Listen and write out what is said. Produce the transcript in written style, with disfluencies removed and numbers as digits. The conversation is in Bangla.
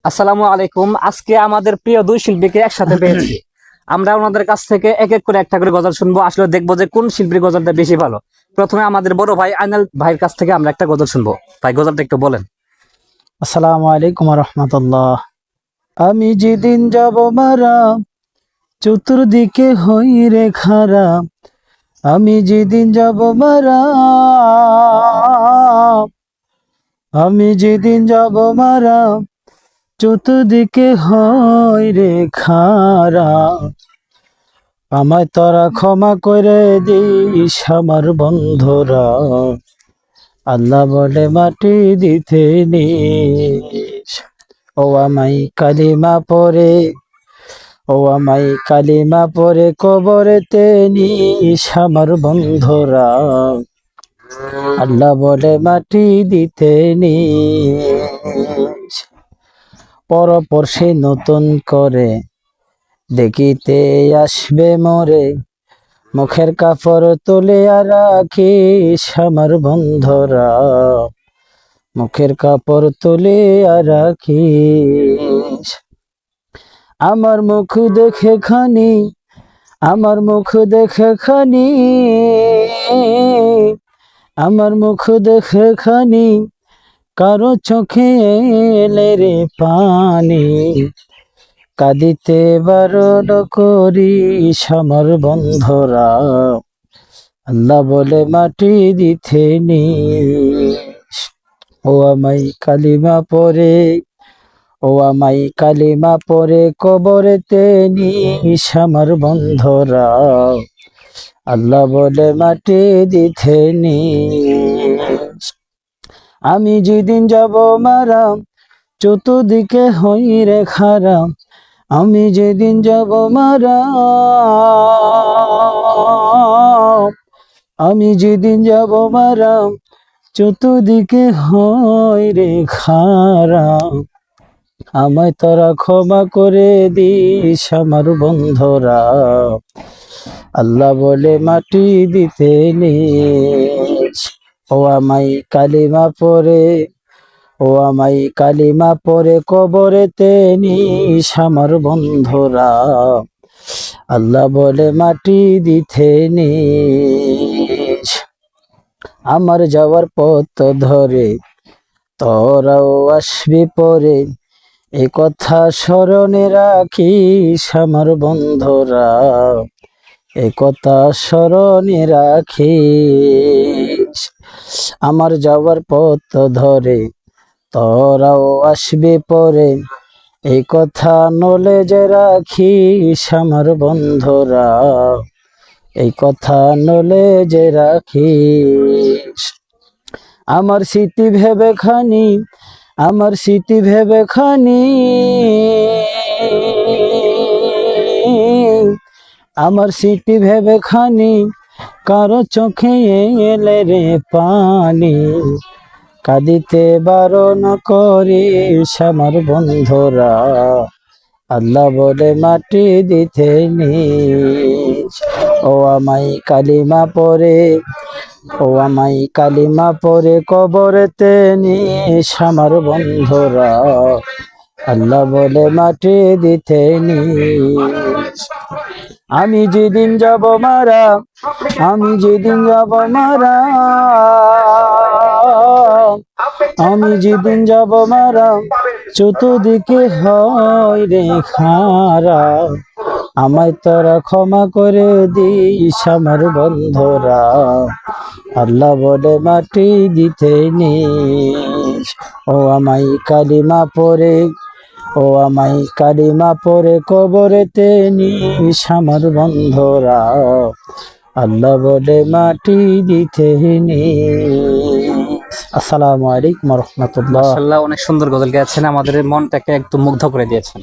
আসসালামু আলাইকুম। আজকে আমাদের প্রিয় দুই শিল্পীকে একসাথে পেয়েছি। আমরা ওনাদের কাছ থেকে এক এক করে একটা করে গজল শুনবো, আসলে দেখবো যে কোন শিল্পীর গজলটা বেশি ভালো। প্রথমে আমাদের বড় ভাই আইনাল ভাইয়ের কাছ থেকে আমরা একটা গজল শুনবো। ভাই, গজলটা একটু বলেন। আসসালামু আলাইকুম রহমতুল্লাহ। আমি যেদিন যাব মারা, চতুর্দিকে হই রে খারা। আমি যেদিন যাব মারা, আমি যেদিন যাব মারা, চতুর্দিকে হই রে খারা। আমায় তোরা ক্ষমা করে দিস আমার বন্ধুরা, আল্লাহ বলে মাটি দিতে নিস। ও আমায় কালিমা পরে, ও আমায় কালিমা পরে কবরেতে নিস আমার বন্ধুরা, আল্লাহ বলে মাটি দিতে নিস। পরপর সে নতুন করে দেখিতে আসবে মোরে, মুখের কাপড় তুলে আর রাখিস আমার বন্ধুরা, মুখের কাপড় তুলে আর রাখিস। আমার মুখ দেখে খানি, আমার মুখ দেখে খানি, আমার মুখ দেখে খানি, কারো চোখে এলে রে পানি। কাঁদিতে বারণ করিস আমার বন্ধুরা, আল্লাহ বলে মাটি দিতে নিস। ও আমায় কালিমা পরে, ও আমায় কালিমা পরে কবরেতে নিস আমার বন্ধুরা, আল্লাহ বলে মাটি দিতে নিস। আমি যেদিন যাব মারা, চতুর্দিকে হই রে খারা। আমি যেদিন যাব মারা, আমি যেদিন যাব মারা, চতুর্দিকে হই রে খারা। আমায় তোরা ক্ষমা করে দিস আমার বন্ধুরা, আল্লাহ বলে মাটি দিতে নিস। ও আমায় কালিমা পরে, ও আমায় কালিমা পরে কবরেতে নিস আমার বন্ধুরা, আল্লাহ বলে মাটি দিতে নিস। আমার যাওয়ার পথ ধরে তোরাও আসবি পরে, এ কথা স্মরণে রাখিস আমার বন্ধুরা, এ কথা স্মরণে রাখিস। আমার যাওয়ার পথ ধরে তোরাও আসবি পরে, এই কথা নলেজে রাখিস আমার বন্ধুরা, এই কথা নলেজে রাখিস। আমার স্মৃতি ভেবে খানি, আমার স্মৃতি ভেবে খানি, আমার স্মৃতি ভেবে খানি, কারো চোখে এলে রে পানি। কাঁদিতে বারণ করিস আমার বন্ধুরা, আল্লাহ বলে মাটি দিতে নিস। ও আমায় কালিমা পরে, ও আমায় কালিমা পরে কবরেতে নিস আমার বন্ধুরা, আল্লাহ বলে মাটি দিতে নিস। আমি যেদিন যাব মারা, আমি যেদিন যাব মারা, আমি যেদিন যাব মারা, চতুর্দিকে হয় রে খারা। আমায় তোরা ক্ষমা করে দিস আমার বন্ধুরা, আল্লাহ বলে মাটি দিতে নিস। ও আমায় কালিমা পরে, ও আমায় কালিমা পরে কবরেতে নিস আমার বন্ধুরা, আল্লাহ বলে মাটি দিতে নিস। আসসালামু আলাইকুম রহমতুল্লাহ। মাশাআল্লাহ, অনেক সুন্দর গজল গেয়েছেন, আমাদের মনটাকে একদম মুগ্ধ করে দিয়েছেন।